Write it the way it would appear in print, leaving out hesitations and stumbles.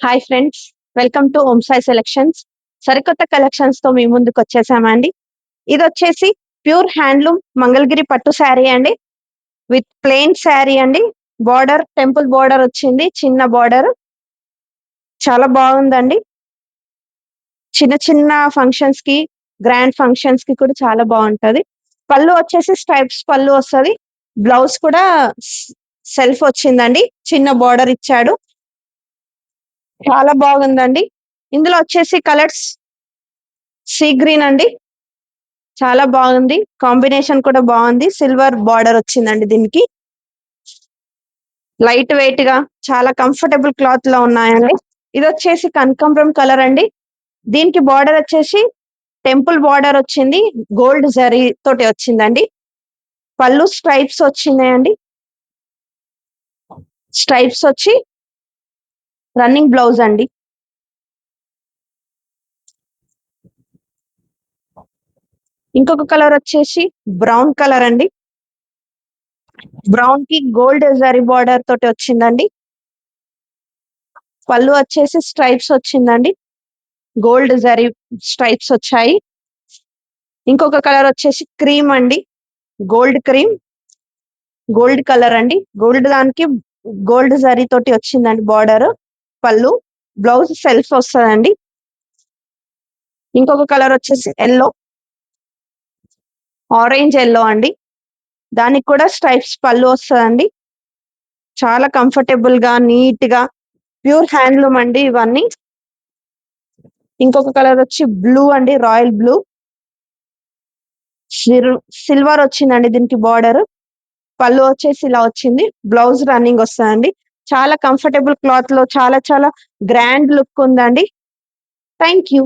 Hi friends, welcome to Om Sai selections. సరికొత్త collections తో మీ ముందుకు వచ్చేసామండి. ఇది వచ్చేసి ప్యూర్ హ్యాండ్లూమ్ మంగళగిరి పట్టు శారీ అండి, విత్ ప్లెయిన్ శారీ అండి. బార్డర్ టెంపుల్ బార్డర్ వచ్చింది, చిన్న బార్డర్, చాలా బాగుందండి. చిన్న చిన్న ఫంక్షన్స్ కి, గ్రాండ్ ఫంక్షన్స్ కి కూడా చాలా బాగుంటది. పళ్ళు వచ్చేసి స్ట్రైప్స్ పళ్ళు వస్తుంది. బ్లౌజ్ కూడా సెల్ఫ్ వచ్చిందండి, చిన్న బార్డర్ ఇచ్చాడు, చాలా బాగుందండి. ఇందులో వచ్చేసి కలర్స్ సీ గ్రీన్ అండి, చాలా బాగుంది. కాంబినేషన్ కూడా బాగుంది. సిల్వర్ బార్డర్ వచ్చిందండి దీనికి. లైట్ వెయిట్ గా చాలా కంఫర్టబుల్ క్లాత్ లో ఉన్నాయండి. ఇది వచ్చేసి కనకాంబరం కలర్ అండి. దీనికి బార్డర్ వచ్చేసి టెంపుల్ బార్డర్ వచ్చింది, గోల్డ్ జరీ తోటి వచ్చిందండి. పళ్ళు స్ట్రైప్స్ వచ్చినాయండి, స్ట్రైప్స్ వచ్చి రన్నింగ్ బ్లౌజ్ అండి. ఇంకొక కలర్ వచ్చేసి బ్రౌన్ కలర్ అండి. బ్రౌన్ కి గోల్డ్ జరీ బార్డర్ తోటి వచ్చిందండి. పళ్ళు వచ్చేసి స్ట్రైప్స్ వచ్చిందండి, గోల్డ్ జరీ స్ట్రైప్స్ వచ్చాయి. ఇంకొక కలర్ వచ్చేసి క్రీమ్ అండి, గోల్డ్ క్రీమ్, గోల్డ్ కలర్ అండి. గోల్డ్ దానికి గోల్డ్ జరీ తోటి వచ్చిందండి బార్డర్. పళ్ళు, బ్లౌజ్ సెల్ఫ్ వస్తుందండి. ఇంకొక కలర్ వచ్చేసి ఎల్లో, ఆరెంజ్ ఎల్లో అండి. దానికి కూడా స్ట్రైప్స్ పళ్ళు వస్తుందండి. చాలా కంఫర్టబుల్ గా, నీట్ గా, ప్యూర్ హ్యాండ్లూమ్ అండి ఇవన్నీ. ఇంకొక కలర్ వచ్చి బ్లూ అండి, రాయల్ బ్లూ, సిల్వర్ వచ్చిందండి దీనికి బార్డర్. పళ్ళు వచ్చేసి ఇలా వచ్చింది, బ్లౌజ్ రన్నింగ్ వస్తుందండి. చాలా కంఫర్టబుల్ క్లాత్ లో చాలా చాలా గ్రాండ్ లుక్ ఉందండి. Thank you.